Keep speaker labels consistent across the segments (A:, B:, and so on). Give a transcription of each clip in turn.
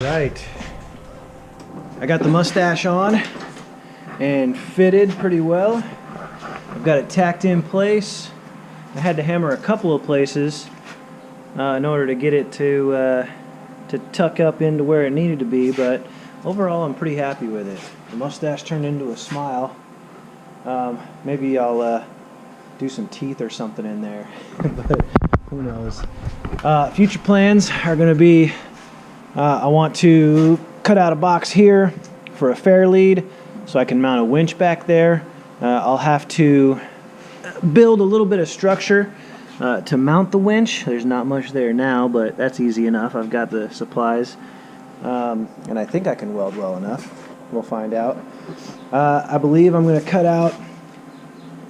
A: Right, I got the mustache on and fitted pretty well. I've got it tacked in place. I had to hammer a couple of places in order to get it to tuck up into where it needed to be, but overall I'm pretty happy with it. The mustache turned into a smile. Maybe I'll do some teeth or something in there, but who knows. Future plans are going to be I want to cut out a box here for a fair lead so I can mount a winch back there. I'll have to build a little bit of structure to mount the winch. There's not much there now, but that's easy enough. I've got the supplies, and I think I can weld well enough. We'll find out. I believe I'm going to cut out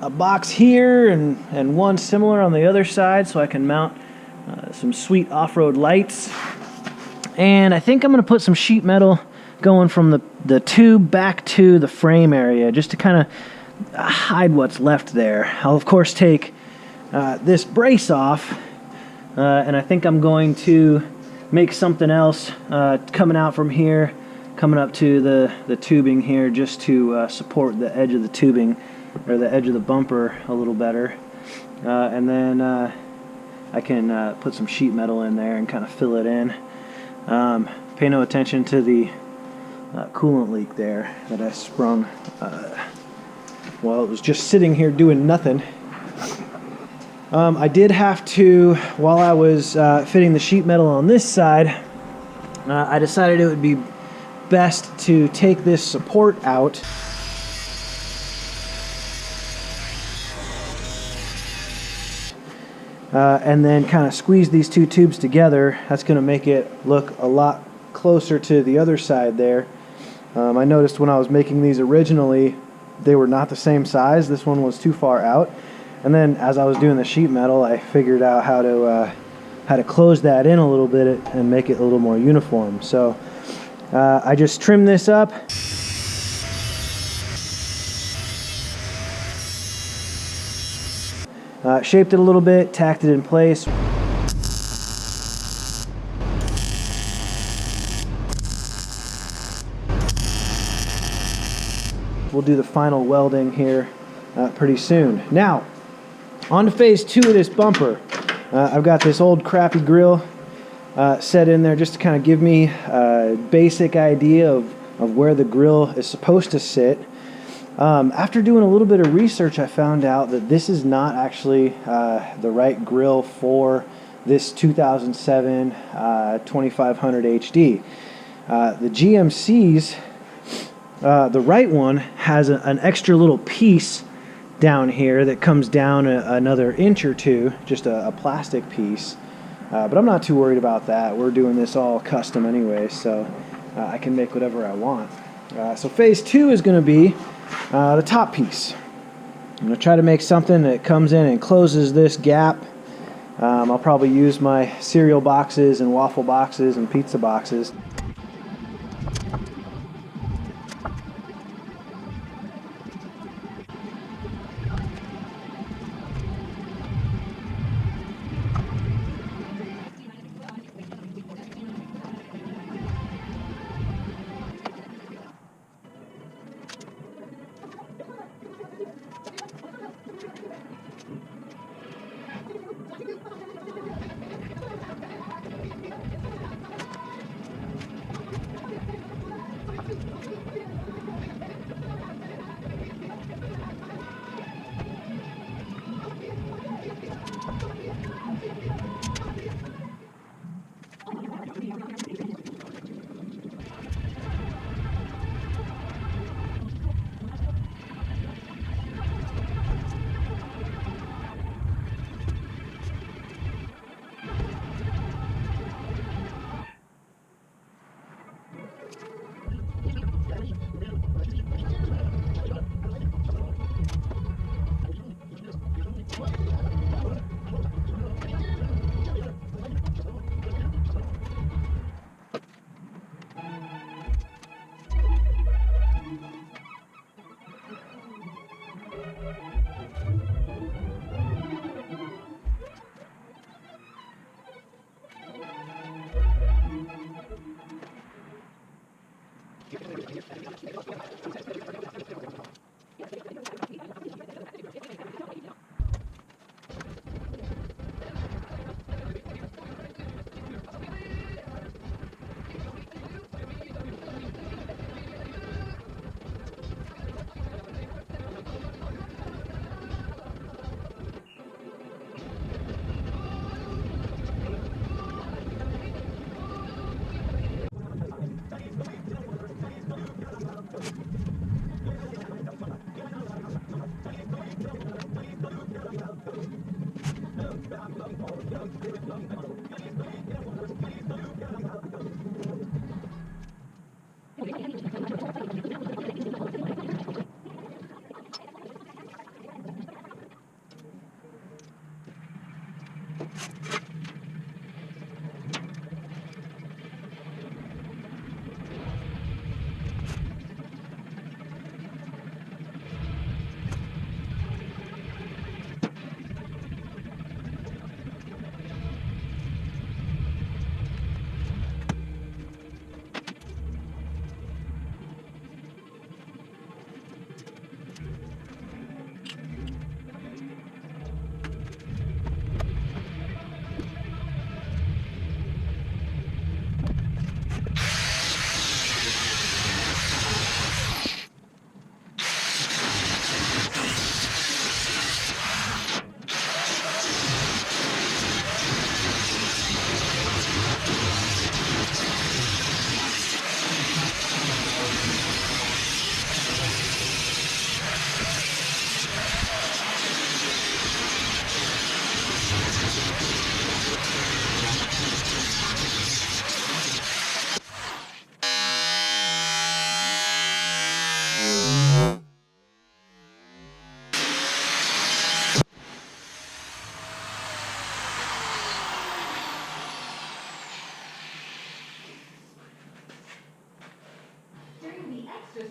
A: a box here and one similar on the other side so I can mount some sweet off-road lights. And I think I'm going to put some sheet metal going from the tube back to the frame area just to kind of hide what's left there. I'll of course take this brace off, and I think I'm going to make something else coming out from here, coming up to the tubing here, just to support the edge of the tubing, or the edge of the bumper a little better. And then I can put some sheet metal in there and kind of fill it in. Pay no attention to the coolant leak there that I sprung while it was just sitting here doing nothing. I did have to, while I was fitting the sheet metal on this side, I decided it would be best to take this support out and then kind of squeeze these two tubes together. That's going to make it look a lot closer to the other side there. I noticed when I was making these originally, they were not the same size. This one was too far out. And then as I was doing the sheet metal, I figured out how to close that in a little bit and make it a little more uniform. So I just trimmed this up. Shaped it a little bit, tacked it in place. We'll do the final welding here pretty soon. Now, on to phase 2 of this bumper. I've got this old crappy grill set in there just to kind of give me a basic idea of where the grill is supposed to sit. After doing a little bit of research, I found out that this is not actually the right grill for this 2007 2500 HD. The GMC's, the right one, has an extra little piece down here that comes down another inch or two, just a plastic piece. But I'm not too worried about that. We're doing this all custom anyway, so I can make whatever I want. So phase 2 is going to be the top piece. I'm going to try to make something that comes in and closes this gap. I'll probably use my cereal boxes and waffle boxes and pizza boxes.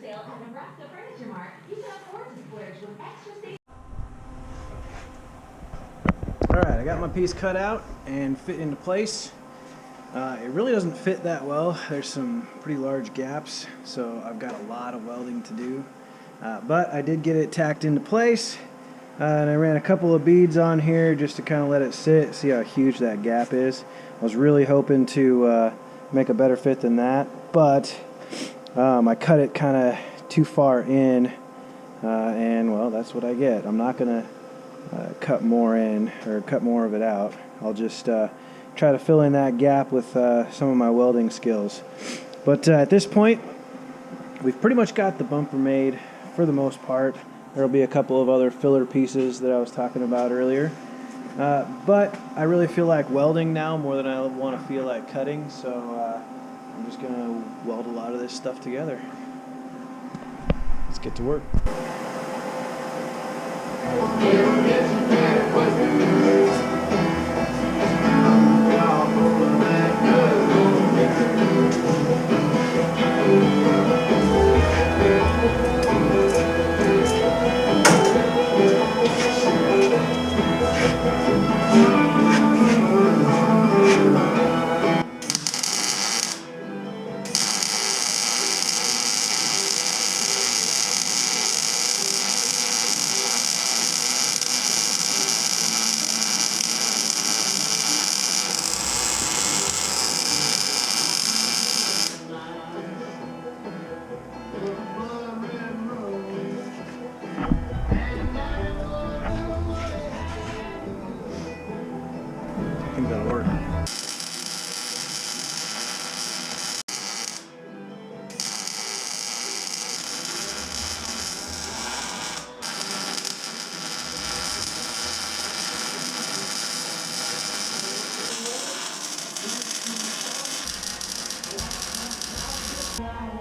B: Sale at Nebraska Furniture Mart. You can afford to splurge with extra sale.
A: Alright, I got my piece cut out and fit into place. It really doesn't fit that well. There's some pretty large gaps, so I've got a lot of welding to do. But I did get it tacked into place, and I ran a couple of beads on here just to kind of let it sit, see how huge that gap is. I was really hoping to make a better fit than that, but I cut it kind of too far in, and well, that's what I get. I'm not going to cut more in, or cut more of it out. I'll just try to fill in that gap with some of my welding skills. But at this point, we've pretty much got the bumper made for the most part. There'll be a couple of other filler pieces that I was talking about earlier. But I really feel like welding now more than I want to feel like cutting, so I'm just going to weld a lot of this stuff together. Let's get to work. I think that'll work.
B: Yeah.